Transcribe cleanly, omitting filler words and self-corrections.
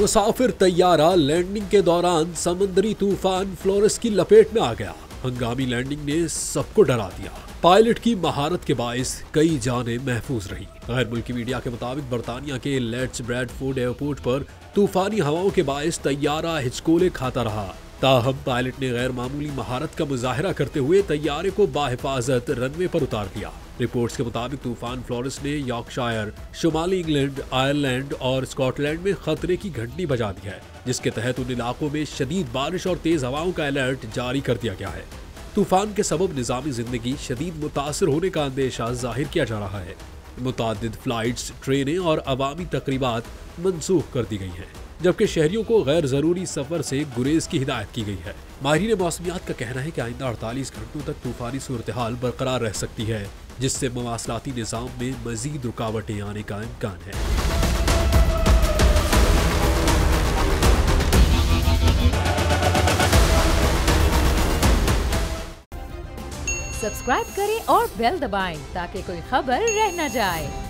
मुसाफिर तैयारा landing के दौरान समुद्री तूफान फ्लोरेस की लपेट में आ गया। हंगामी लैंडिंग ने सबको डरा दिया। पायलट की महारत के बाइस कई जानें महफूज रही। गैर मुल्की मीडिया के मुताबिक बर्तानिया के लेट्स ब्रैडफोर्ड एयरपोर्ट पर तूफानी हवाओं के बाइस तैयारा हिचकोले खाता रहा। ताहम पायलट ने गैर मामूली महारत का मुजाहरा करते हुए तैयारे को बाहिफाजत रनवे पर उतार दिया। रिपोर्ट्स के मुताबिक तूफान फ्लोरेस ने यॉर्कशायर, शुमाली इंग्लैंड, आयरलैंड और स्कॉटलैंड में खतरे की घंटी बजा दी है, जिसके तहत उन इलाकों में शदीद बारिश और तेज हवाओं का अलर्ट जारी कर दिया गया है। तूफान के सबब निज़ामी जिंदगी शदीद मुतासर होने का अंदेशा जाहिर किया जा रहा है। मुतादिद फ्लाइट्स, ट्रेनें और अवामी तकरीबात मनसूख कर दी गई हैं, जबकि शहरियों को गैर जरूरी सफर से गुरेज की हिदायत की गई है। माहिरीन मौसमियात का कहना है कि आइंदा 48 घंटों तक तूफानी सूरत हाल बरकरार रह सकती है, जिससे मवासलाती निज़ाम में मजीद रुकावटें आने का इम्कान है। सब्सक्राइब करें और बेल दबाएं ताकि कोई खबर रह न जाए।